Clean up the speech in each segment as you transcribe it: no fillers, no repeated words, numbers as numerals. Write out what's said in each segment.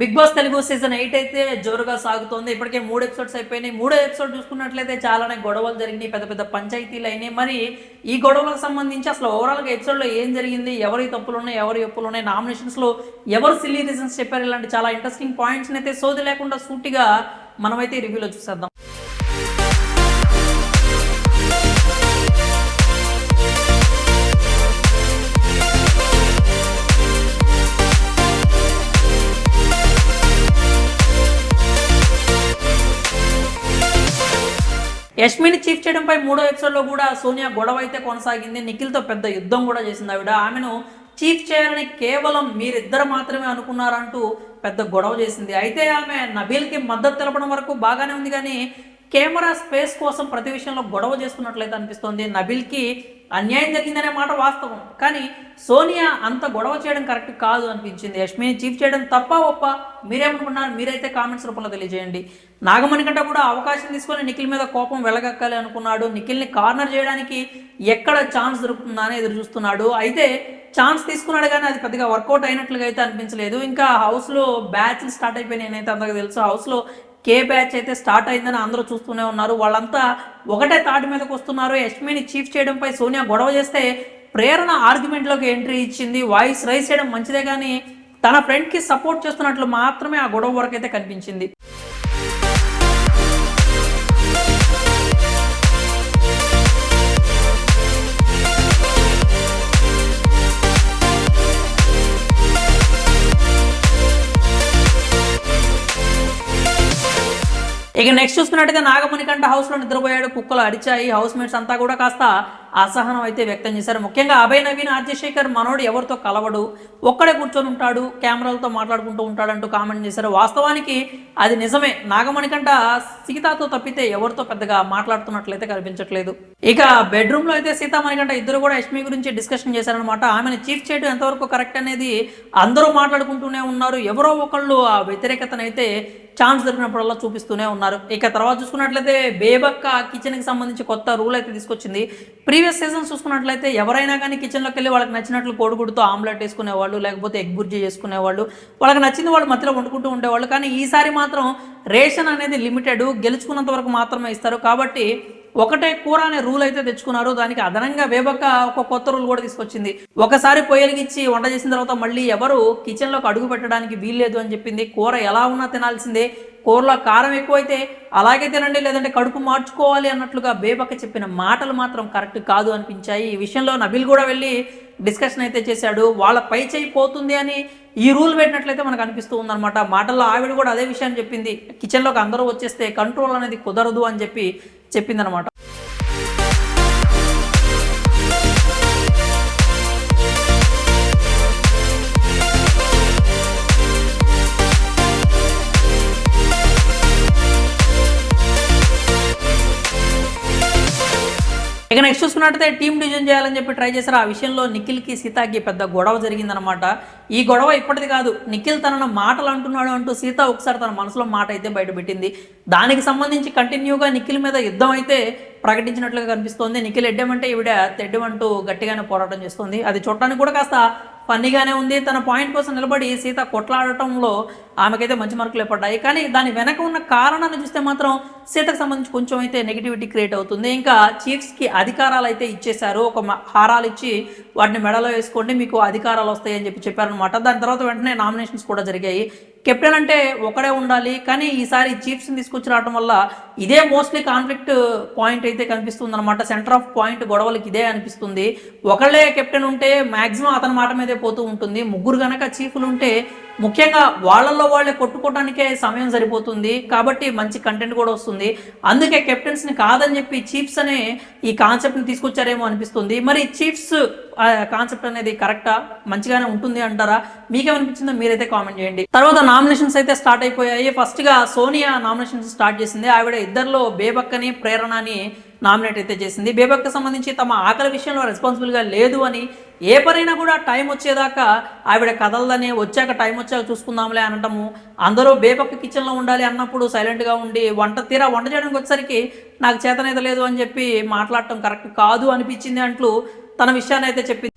Big boss Telugu season 8 అయితే జోరుగా సాగుతోంది. ఇప్పటికే 3 ఎపిసోడ్స్ అయిపోయినాయి. 3వ ఎపిసోడ్ చూసుకున్నట్లయితే చాలానే గొడవలు జరిగినాయి. పెద్ద పెద్ద పంచాయతీలు అయినాయి. మరి ఈ గొడవలకు సంబంధించి అసలు ఓవరాల్గా ఎపిసోడ్లో ఏం జరిగింది, ఎవరి తప్పులు ఉన్నాయి, ఎవరి ఒప్పులు ఉన్నాయి, నామినేషన్స్లో ఎవరు సిల్లీ రీజన్స్ చెప్పారు, ఇలాంటి చాలా ఇంట్రెస్టింగ్ పాయింట్స్ని అయితే సోది లేకుండా సూటిగా మనమైతే రివ్యూలో చూసేద్దాం. యష్మిని చీఫ్ చేయడంపై 3వ ఎపిసోడ్లో కూడా సోనియా గొడవ అయితే కొనసాగింది. నిఖిల్తో పెద్ద యుద్ధం కూడా చేసింది. ఆమెను చీఫ్ చేయాలని కేవలం మీరిద్దరు మాత్రమే అనుకున్నారంటూ పెద్ద గొడవ చేసింది. అయితే ఆమె నబీల్కి మద్దతు తెలపడం వరకు బాగానే ఉంది, కానీ కెమెరా స్పేస్ కోసం ప్రతి విషయంలో గొడవ చేస్తున్నట్లయితే అనిపిస్తోంది. నబీల్కి అన్యాయం జరిగిందనే మాట వాస్తవం, కానీ సోనియా అంత గొడవ చేయడం కరెక్ట్ కాదు అనిపించింది. యష్మిని చీఫ్ చేయడం తప్ప ఒప్ప మీరేమనుకున్నారు? మీరైతే కామెంట్స్ రూపంలో తెలియజేయండి. నాగమణి కంటే కూడా అవకాశం తీసుకొని నిఖిల్ మీద కోపం వెలగక్కాలి అనుకున్నాడు. నిఖిల్ని కార్నర్ చేయడానికి ఎక్కడ ఛాన్స్ దొరుకుతుందా అని ఎదురు చూస్తున్నాడు. అయితే ఛాన్స్ తీసుకున్నాడు, కానీ అది పెద్దగా వర్కౌట్ అయినట్లుగా అయితే అనిపించలేదు. ఇంకా హౌస్లో బ్యాచ్లు స్టార్ట్ అయిపోయినాయి. నేనైతే అందరికీ తెలుసు హౌస్లో కే బ్యాచ్ అయితే స్టార్ట్ అయిందని అందరూ చూస్తూనే ఉన్నారు. వాళ్ళంతా ఒకటే తాటి మీదకి వస్తున్నారు. యష్మిని చీఫ్ చేయడంపై సోనియా గొడవ చేస్తే ప్రేరణ ఆర్గ్యుమెంట్లోకి ఎంట్రీ ఇచ్చింది. వాయిస్ రైజ్ చేయడం మంచిదే, కానీ తన ఫ్రెండ్కి సపోర్ట్ చేస్తున్నట్లు మాత్రమే ఆ గొడవ వరకు అయితే కనిపించింది. ఇక నెక్స్ట్ చూసుకున్నట్టుగా నాగమణి కంట హౌస్లో నిద్రపోయాడు. కుక్కలు అరిచాయి. హౌస్ మేట్స్ అంతా కూడా కాస్త అసహనం అయితే వ్యక్తం చేశారు. ముఖ్యంగా అభయ్ నవీన్, ఆర్జశేఖర్ మనోడు ఎవరితో కలవడు, ఒక్కడే కూర్చొని ఉంటాడు, కెమెరాలతో మాట్లాడుకుంటూ ఉంటాడంటూ కామెంట్ చేశారు. వాస్తవానికి అది నిజమే. నాగమణి కంట సీతాతో తప్పితే ఎవరితో పెద్దగా మాట్లాడుతున్నట్లయితే కనిపించట్లేదు. ఇక బెడ్రూమ్లో అయితే సీతామణి కంట ఇద్దరు కూడా యష్మి గురించి డిస్కషన్ చేశారనమాట. ఆమెను చీఫ్ చేయడం ఎంతవరకు కరెక్ట్ అనేది అందరూ మాట్లాడుకుంటూనే ఉన్నారు. ఎవరో ఒకళ్ళు ఆ వ్యతిరేకతనైతే ఛాన్స్ దొరికినప్పుడల్లా చూపిస్తూనే ఉన్నారు. ఇక తర్వాత చూసుకున్నట్లయితే బేబక్క కిచెన్కి సంబంధించి కొత్త రూల్ అయితే తీసుకొచ్చింది. ప్రీవియస్ సీజన్స్ చూసుకున్నట్లయితే ఎవరైనా కానీ కిచెన్లోకి వెళ్ళి వాళ్ళకి నచ్చినట్లు కోడిగుడ్డుతో ఆమ్లెట్ వేసుకునేవాళ్ళు, లేకపోతే ఎగ్ బుర్జీ చేసుకునేవాళ్ళు, వాళ్ళకి నచ్చింది వాళ్ళు మధ్యలో వండుకుంటూ ఉండేవాళ్ళు. కానీ ఈసారి మాత్రం రేషన్ అనేది లిమిటెడ్, గెలుచుకున్నంత వరకు మాత్రమే ఇస్తారు. కాబట్టి ఒకటే కూర అనే రూల్ అయితే తెచ్చుకున్నారు. దానికి అదనంగా బేబక్క ఒక కొత్త రూల్ కూడా తీసుకొచ్చింది. ఒకసారి పొయ్యలిగిచ్చి వంట చేసిన తర్వాత మళ్ళీ ఎవరు కిచెన్లోకి అడుగు పెట్టడానికి వీల్లేదు అని చెప్పింది. కూర ఎలా ఉన్నా తినాల్సిందే, కూరలో కారం ఎక్కువైతే అలాగే తినండి, లేదంటే కడుపు మార్చుకోవాలి అన్నట్లుగా బేబక్క చెప్పిన మాటలు మాత్రం కరెక్ట్ కాదు అనిపించాయి. ఈ విషయంలో నబీల్ కూడా వెళ్ళి డిస్కషన్ అయితే చేశాడు. వాళ్ళ పై చేయి పోతుంది అని ఈ రూల్ పెట్టినట్లయితే మనకు అనిపిస్తూ ఉందన్నమాట. మాటల్లో ఆవిడ కూడా అదే విషయాన్ని చెప్పింది. కిచెన్లోకి అందరూ వచ్చేస్తే కంట్రోల్ అనేది కుదరదు అని చెప్పిందనమాట. ఇక నెక్స్ట్ చూసుకున్నట్టయితే టీమ్ డివిజన్ చేయాలని చెప్పి ట్రై చేశారు. ఆ విషయంలో నిఖిల్కి సీతాకి పెద్ద గొడవ జరిగిందనమాట. ఈ గొడవ ఇప్పటిది కాదు. నిఖిల్ తనను మాటలు అంటున్నాడు అంటూ సీత ఒకసారి తన మనసులో మాట అయితే బయటపెట్టింది. దానికి సంబంధించి కంటిన్యూగా నిఖిల్ మీద యుద్ధం అయితే ప్రకటించినట్లుగా కనిపిస్తోంది. నిఖిల్ ఎడ్డమంటే ఈవిడ తెడ్డమంటూ గట్టిగానే పోరాటం చేస్తుంది. అది చూడటానికి కూడా కాస్త ఫన్నీగానే ఉంది. తన పాయింట్ కోసం నిలబడి సీత కొట్లాడటంలో ఆమెకైతే మంచి మార్కులు పడ్డాయి. కానీ దాని వెనక ఉన్న కారణాన్ని చూస్తే మాత్రం సీతకు సంబంధించి కొంచెం అయితే నెగిటివిటీ క్రియేట్ అవుతుంది. ఇంకా చీఫ్స్కి అధికారాలు అయితే ఇచ్చేశారు. ఒక హారాలు ఇచ్చి వాటిని మెడలో వేసుకోండి, మీకు అధికారాలు వస్తాయని చెప్పారనమాట. దాని తర్వాత వెంటనే నామినేషన్స్ కూడా జరిగాయి. కెప్టెన్ అంటే ఒకడే ఉండాలి, కానీ ఈసారి చీఫ్స్ని తీసుకొచ్చి రావడం వల్ల ఇదే మోస్ట్లీ కాన్ఫ్లిక్ట్ పాయింట్ అయితే కనిపిస్తుంది అనమాట. సెంటర్ ఆఫ్ పాయింట్ గొడవలకి ఇదే అనిపిస్తుంది. ఒకళ్ళే కెప్టెన్ ఉంటే మ్యాక్సిమం అతని మాట మీదే పోతూ ఉంటుంది. ముగ్గురు కనుక చీఫ్లు ఉంటే ముఖ్యంగా వాళ్ళల్లో వాళ్ళే కొట్టుకోవడానికే సమయం సరిపోతుంది. కాబట్టి మంచి కంటెంట్ కూడా వస్తుంది. అందుకే కెప్టెన్స్ని కాదని చెప్పి చీఫ్స్ అనే ఈ కాన్సెప్ట్ని తీసుకొచ్చారేమో అనిపిస్తుంది. మరి చీఫ్స్ కాన్సెప్ట్ అనేది కరెక్టా, మంచిగానే ఉంటుంది అంటారా? మీకేమనిపించిందో మీరైతే కామెంట్ చేయండి. తర్వాత నామినేషన్స్ అయితే స్టార్ట్ అయిపోయాయి. ఫస్ట్గా సోనియా నామినేషన్స్ స్టార్ట్ చేసింది. ఆవిడ ఇద్దరిలో బేబక్కని ప్రేరణని నామినేట్ అయితే చేసింది. బేబక్క సంబంధించి తమ ఆకలి విషయంలో రెస్పాన్సిబుల్గా లేదు అని, ఏ పనైనా కూడా టైం వచ్చేదాకా ఆవిడ కదలదని, వచ్చాక టైం వచ్చాక చూసుకుందాంలే అనటము, అందరూ బేబక్క కిచెన్లో ఉండాలి అన్నప్పుడు సైలెంట్గా ఉండి వంట చేయడానికి వచ్చేసరికి నాకు చేతనైతే లేదు అని చెప్పి మాట్లాడటం కరెక్ట్ కాదు అనిపించింది అంటూ తన విషయాన్ని అయితే చెప్పింది.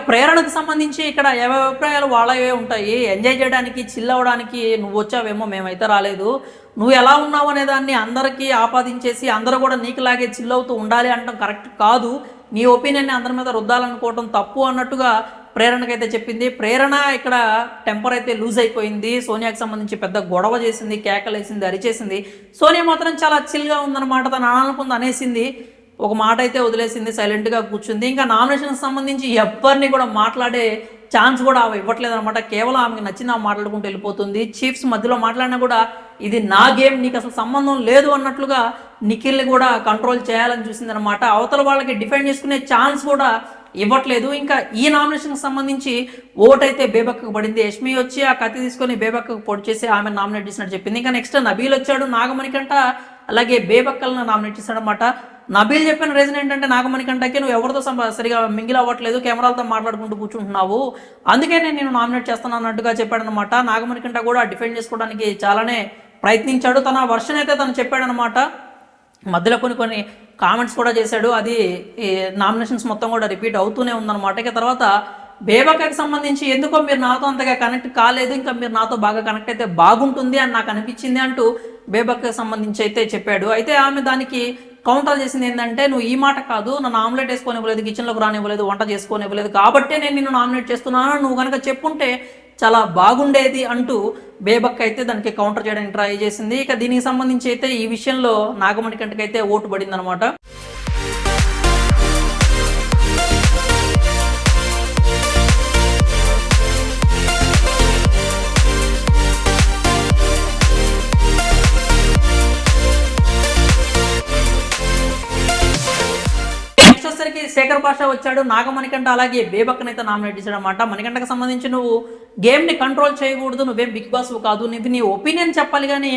ప్రేరణకు సంబంధించి ఇక్కడ ఎవరి అభిప్రాయాలు వాళ్ళవే ఉంటాయి. ఎంజాయ్ చేయడానికి, చిల్ అవ్వడానికి నువ్వు వచ్చావేమో, మేమైతే రాలేదు. నువ్వు ఎలా ఉన్నావు అనే దాన్ని అందరికీ ఆపాదించేసి అందరూ కూడా నీకులాగే చిల్ అవుతూ ఉండాలి అనడం కరెక్ట్ కాదు. నీ ఒపీనియన్ని అందరి మీద రుద్దాలనుకోవడం తప్పు అన్నట్టుగా ప్రేరణకైతే చెప్పింది. ప్రేరణ ఇక్కడ టెంపర్ అయితే లూజ్ అయిపోయింది. సోనియాకి సంబంధించి పెద్ద గొడవ చేసింది, కేకలేసింది, అరిచేసింది. సోనియా మాత్రం చాలా చిల్గా ఉందన్నమాట. తను అనాలనుకుంది అనేసింది, ఒక మాట అయితే వదిలేసింది, సైలెంట్గా కూర్చుంది. ఇంకా నామినేషన్కి సంబంధించి ఎవరిని కూడా మాట్లాడే ఛాన్స్ కూడా ఆమె ఇవ్వట్లేదు అనమాట. కేవలం ఆమెకి నచ్చింది ఆమె మాట్లాడుకుంటూ వెళ్ళిపోతుంది. చీఫ్స్ మధ్యలో మాట్లాడినా కూడా ఇది నా గేమ్, నీకు అసలు సంబంధం లేదు అన్నట్లుగా నిఖిల్ని కూడా కంట్రోల్ చేయాలని చూసింది అనమాట. అవతల వాళ్ళకి డిఫెండ్ చేసుకునే ఛాన్స్ కూడా ఇవ్వట్లేదు. ఇంకా ఈ నామినేషన్కి సంబంధించి ఓటైతే బేబక్కకు పడింది. యష్మి వచ్చి ఆ కత్తి తీసుకొని బేబక్కకు పొడి చేసి ఆమె నామినేట్ చేసినట్టు చెప్పింది. ఇంకా నెక్స్ట్ నబీల్ వచ్చాడు, నాగమణికంట అలాగే బేబక్కలను నామినేట్ చేశాడనమాట. నబీల్ చెప్పిన రీజన్ ఏంటంటే, నాగమణికంటకి నువ్వు ఎవరితో సరిగా మింగిల్ అవ్వట్లేదు, కెమెరాలతో మాట్లాడుకుంటూ కూర్చుంటున్నావు, అందుకే నేను నామినేట్ చేస్తాను అన్నట్టుగా చెప్పాడనమాట. నాగమణికంట కూడా డిఫెండ్ చేసుకోవడానికి చాలానే ప్రయత్నించాడు. తన వర్షన్ అయితే తను చెప్పాడనమాట. మధ్యలో కొన్ని కామెంట్స్ కూడా చేశాడు. అది ఈ నామినేషన్స్ మొత్తం కూడా రిపీట్ అవుతూనే ఉందన్నమాట. ఇక తర్వాత బేబక్కకి సంబంధించి ఎందుకో మీరు నాతో అంతగా కనెక్ట్ కాలేదు, ఇంకా మీరు నాతో బాగా కనెక్ట్ అయితే బాగుంటుంది అని నాకు అనిపించింది అంటూ బేబక్కకి సంబంధించి అయితే చెప్పాడు. అయితే ఆమె దానికి కౌంటర్ చేసింది ఏంటంటే, నువ్వు ఈ మాట కాదు, నన్ను ఆమ్లెట్ వేసుకొని ఇవ్వలేదు, కిచెన్లోకి రానివ్వలేదు, వంట చేసుకొని ఇవ్వలేదు, కాబట్టే నేను నిన్ను నామినేట్ చేస్తున్నాను, నువ్వు కనుక చెప్పుంటే చాలా బాగుండేది అంటూ బేబక్క అయితే దానికి కౌంటర్ చేయడానికి ట్రై చేసింది. ఇక దీనికి సంబంధించి అయితే ఈ విషయంలో నాగమణికంటకైతే ఓటు పడింది అనమాట. శేఖర్ భాష వచ్చాడు, నాగమణికంట అలాగే బేబక్కనైతే నామినేట్ చేశాడు అనమాట. మణికంటకు సంబంధించి నువ్వు గేమ్ని కంట్రోల్ చేయకూడదు, నువ్వేం బిగ్ బాస్ కాదు, నువ్వు నీ ఒపీనియన్ చెప్పాలి, కానీ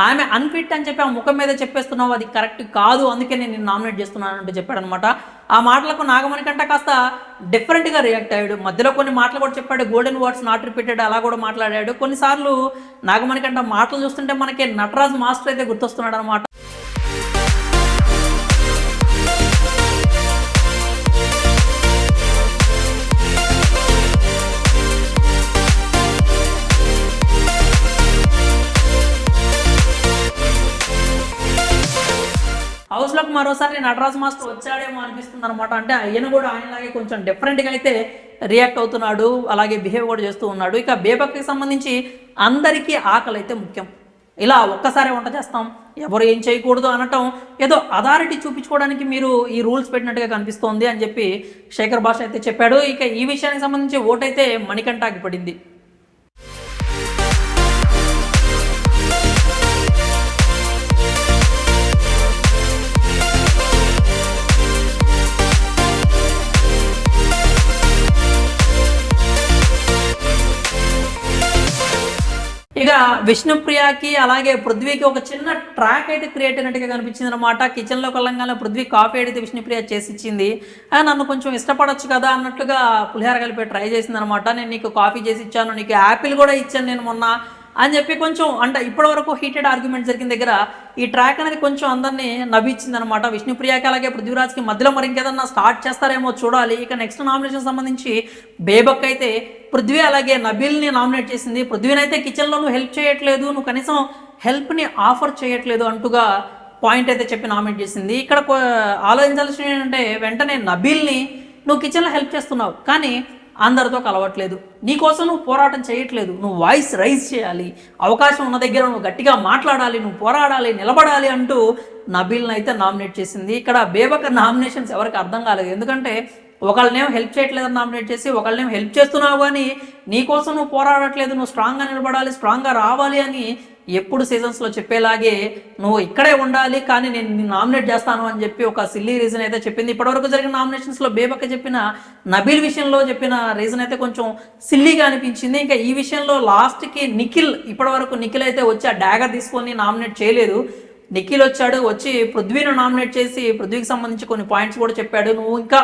ఆమె అన్ఫిట్ అని చెప్పి ఆ ముఖం మీద చెప్పేస్తున్నావు, అది కరెక్ట్ కాదు, అందుకే నేను నామినేట్ చేస్తున్నాను అంటే చెప్పాడనమాట. ఆ మాటలకు నాగమణికంట కాస్త డిఫరెంట్గా రియాక్ట్ అయ్యాడు. మధ్యలో కొన్ని మాటలు కూడా చెప్పాడు, గోల్డెన్ వర్డ్స్ నాట్ రిపీటెడ్ అలా కూడా మాట్లాడాడు. కొన్నిసార్లు నాగమణికంట మాటలు చూస్తుంటే మనకి నటరాజ్ మాస్టర్ అయితే గుర్తొస్తున్నాడు అనమాట. హౌస్లోకి మరోసారి నటరాజ్ మాస్టర్ వచ్చాడేమో అనిపిస్తుంది అనమాట. అంటే ఆయన కూడా ఆయనలాగే కొంచెం డిఫరెంట్గా అయితే రియాక్ట్ అవుతున్నాడు, అలాగే బిహేవ్ కూడా చేస్తూ ఉన్నాడు. ఇక బేబక్కకి సంబంధించి అందరికీ ఆకలి అయితే ముఖ్యం, ఇలా ఒక్కసారి వంట చేస్తాం, ఎవరు ఏం చేయకూడదు అనటం ఏదో అథారిటీ చూపించుకోవడానికి మీరు ఈ రూల్స్ పెట్టినట్టుగా కనిపిస్తోంది అని చెప్పి శేఖర్ భాష అయితే చెప్పాడు. ఇక ఈ విషయానికి సంబంధించి ఓటైతే మణికంఠకి పడింది. ఇక విష్ణుప్రియకి అలాగే పృథ్వీకి ఒక చిన్న ట్రాక్ అయితే క్రియేట్ అయినట్టుగా కనిపించింది అనమాట. కిచెన్లో కలంగానే పృథ్వీ కాఫీ అడిగితే విష్ణుప్రియ చేసి ఇచ్చింది. నన్ను కొంచెం ఇష్టపడొచ్చు కదా అన్నట్లుగా పులిహార కలిపి ట్రై చేసింది అనమాట. నేను నీకు కాఫీ చేసి ఇచ్చాను, నీకు యాపిల్ కూడా ఇచ్చాను నేను మొన్న అని చెప్పి కొంచెం అంటే ఇప్పటి వరకు హీటెడ్ ఆర్గ్యుమెంట్ జరిగిన దగ్గర ఈ ట్రాక్ అనేది కొంచెం అందరినీ నవ్వించింది అనమాట. విష్ణుప్రియకి అలాగే పృథ్వీరాజ్కి మధ్యలో మరి ఇంకేదన్నా స్టార్ట్ చేస్తారేమో చూడాలి. ఇక నెక్స్ట్ నామినేషన్ సంబంధించి బేబక్ అయితే పృథ్వీ అలాగే నబీల్ని నామినేట్ చేసింది. పృథ్వీని అయితే కిచెన్లో నువ్వు హెల్ప్ చేయట్లేదు, నువ్వు కనీసం హెల్ప్ని ఆఫర్ చేయట్లేదు అంటూగా పాయింట్ అయితే చెప్పి నామినేట్ చేసింది. ఇక్కడ ఆలోచించాల్సిన ఏంటంటే, వెంటనే నబీల్ని నువ్వు కిచెన్లో హెల్ప్ చేస్తున్నావు కానీ అందరితో కలవట్లేదు, నీకోసం నువ్వు పోరాటం చేయట్లేదు, నువ్వు వాయిస్ రైజ్ చేయాలి, అవకాశం ఉన్న దగ్గర నువ్వు గట్టిగా మాట్లాడాలి, నువ్వు పోరాడాలి, నిలబడాలి అంటూ నబీల్ని అయితే నామినేట్ చేసింది. ఇక్కడ బేబక్ నామినేషన్స్ ఎవరికి అర్థం కాలేదు, ఎందుకంటే ఒకళ్ళనేమో హెల్ప్ చేయట్లేదని నామినేట్ చేసి ఒకళ్ళనేమో హెల్ప్ చేస్తున్నావు కానీ నీకోసం నువ్వు పోరాడట్లేదు, నువ్వు స్ట్రాంగ్గా నిలబడాలి, స్ట్రాంగ్గా రావాలి అని ఎప్పుడు సీజన్స్లో చెప్పేలాగే నువ్వు ఇక్కడే ఉండాలి కానీ నేను నామినేట్ చేస్తాను అని చెప్పి ఒక సిల్లీ రీజన్ అయితే చెప్పింది. ఇప్పటివరకు జరిగిన నామినేషన్స్లో బేబక్క చెప్పిన నబీల్ విషయంలో చెప్పిన రీజన్ అయితే కొంచెం సిల్లీగా అనిపించింది. ఇంకా ఈ విషయంలో లాస్ట్కి నిఖిల్, ఇప్పటివరకు నిఖిల్ అయితే వచ్చి ఆ డాగర్ తీసుకొని నామినేట్ చేయలేదు. నిఖిల్ వచ్చి పృథ్వీని నామినేట్ చేసి పృథ్వీకి సంబంధించి కొన్ని పాయింట్స్ కూడా చెప్పాడు, నువ్వు ఇంకా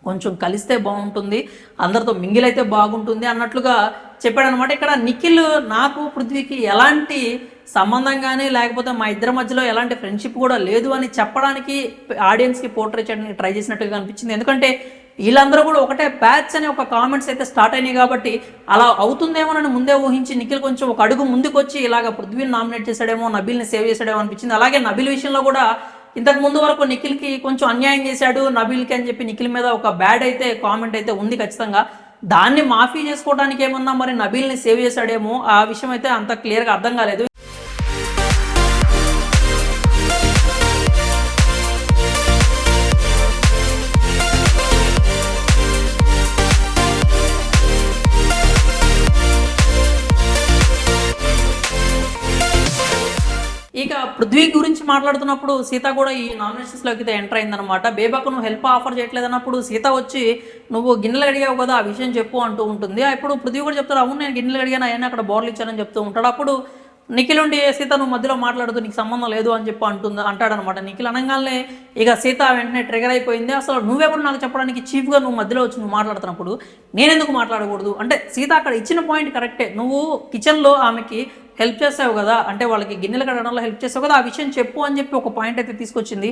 కొంచెం కలిస్తే బాగుంటుంది, అందరితో మింగిల్ అయితే బాగుంటుంది అన్నట్లుగా చెప్పాడనమాట. ఇక్కడ నిఖిల్ నాకు పృథ్వీకి ఎలాంటి సంబంధం కానీ లేకపోతే మా ఇద్దరి మధ్యలో ఎలాంటి ఫ్రెండ్షిప్ కూడా లేదు అని చెప్పడానికి ఆడియన్స్కి పోర్ట్రే చేయడానికి ట్రై చేసినట్టుగా అనిపించింది. ఎందుకంటే వీళ్ళందరూ కూడా ఒకటే బ్యాచ్ అనే ఒక కామెంట్స్ అయితే స్టార్ట్ అయినాయి కాబట్టి అలా అవుతుందేమోనని ముందే ఊహించి నిఖిల్ కొంచెం ఒక అడుగు ముందుకు వచ్చి ఇలాగ పృథ్వీని నామినేట్ చేశాడేమో, నబీల్ని సేవ్ చేశాడేమో అనిపించింది. అలాగే నబీల్ విషయంలో కూడా ఇంతకు ముందు వరకు నిఖిల్కి కొంచెం అన్యాయం చేశాడు నబీల్కి అని చెప్పి నిఖిల్ మీద ఒక బ్యాడ్ అయితే కామెంట్ అయితే ఉంది ఖచ్చితంగా. దాన్ని మాఫీ చేసుకోవడానికి ఏమన్నా మరి నబీల్ని సేవ్ చేశాడేమో, ఆ విషయం అయితే అంత క్లియర్గా అర్థం కాలేదు. ఇక పృథ్వీ గురించి మాట్లాడుతున్నప్పుడు సీత కూడా ఈ నామినేషన్స్లోకి అయితే ఎంటర్ అయిందనమాట. బేబాకు నువ్వు హెల్ప్ ఆఫర్ చేయట్లేదు అన్నప్పుడు సీత వచ్చి నువ్వు గిన్నెలు అడిగావు కదా ఆ విషయం చెప్పు అంటూ ఉంటుంది. అప్పుడు పృథ్వీ కూడా చెప్తాడు, అవును నేను గిన్నెలు అడిగాను ఆయన అక్కడ బోర్లు ఇచ్చానని చెప్తూ ఉంటాడు. అప్పుడు నిఖిల్ ఉండి సీత నువ్వు మధ్యలో మాట్లాడుతూ నీకు సంబంధం లేదు అని చెప్పి అంటాడనమాట. నిఖిల్ అనగానే ఇక సీత వెంటనే ట్రిగర్ అయిపోయింది. అసలు నువ్వెప్పుడు నాకు చెప్పడానికి చీఫ్గా నువ్వు మధ్యలో వచ్చి నువ్వు మాట్లాడుతున్నప్పుడు నేనెందుకు మాట్లాడకూడదు అంటే సీత అక్కడ ఇచ్చిన పాయింట్ కరెక్టే. నువ్వు కిచెన్లో ఆమెకి హెల్ప్ చేసావు కదా, అంటే వాళ్ళకి గిన్నెలు కడగడంలో హెల్ప్ చేసావు కదా, ఆ విషయం చెప్పు అని చెప్పి ఒక పాయింట్ అయితే తీసుకొచ్చింది.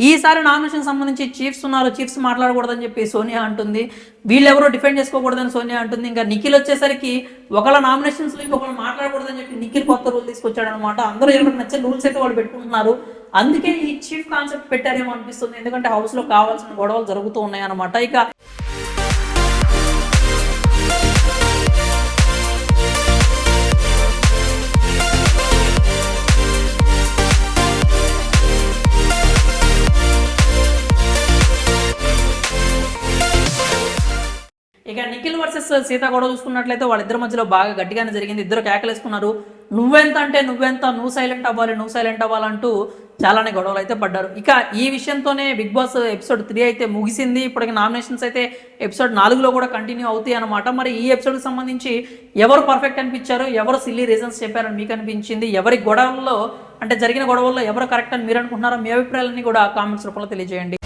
ఈసారి నామినేషన్ సంబంధించి చీఫ్స్ ఉన్నారు, చీఫ్స్ మాట్లాడకూడదని చెప్పి సోనియా అంటుంది, వీళ్ళెవరో డిఫెండ్ చేసుకోకూడదని సోనియా అంటుంది. ఇంకా నిఖిల్ వచ్చేసరికి ఒకళ్ళ నామినేషన్స్లో ఇంకొకళ్ళు మాట్లాడకూడదని చెప్పి నిఖిల్ కొత్త రూల్ తీసుకొచ్చాడు అనమాట. అందరూ ఎవరికి నచ్చే రూల్స్ అయితే వాళ్ళు పెట్టుకుంటున్నారు. అందుకే ఈ చీఫ్ కాన్సెప్ట్ పెట్టారేమో అనిపిస్తుంది, ఎందుకంటే హౌస్లో కావాల్సిన గొడవలు జరుగుతూ ఉన్నాయి అనమాట. ఇక నిఖిల్ వర్సెస్ సీత గొడవ చూసుకున్నట్లయితే వాళ్ళిద్దరి మధ్యలో బాగా గట్టిగానే జరిగింది. ఇద్దరు కేకలేసుకున్నారు, నువ్వెంత అంటే నువ్వెంత, నువ్వు సైలెంట్ అవ్వాలంటూ చాలానే గొడవలు అయితే పడ్డారు. ఇక ఈ విషయంతోనే బిగ్ బాస్ ఎపిసోడ్ 3 అయితే ముగిసింది. ఇప్పటికి నామినేషన్స్ అయితే ఎపిసోడ్ 4లో కూడా కంటిన్యూ అవుతాయి అనమాట. మరి ఈ ఎపిసోడ్కి సంబంధించి ఎవరు పర్ఫెక్ట్ అనిపించారు, ఎవరు సిల్లీ రీజన్స్ చెప్పారని మీకు అనిపించింది, ఎవరి గొడవల్లో అంటే జరిగిన గొడవల్లో ఎవరు కరెక్ట్ అని మీరు అనుకుంటున్నారో మీ అభిప్రాయాలన్నీ కూడా కామెంట్స్ రూపంలో తెలియజేయండి.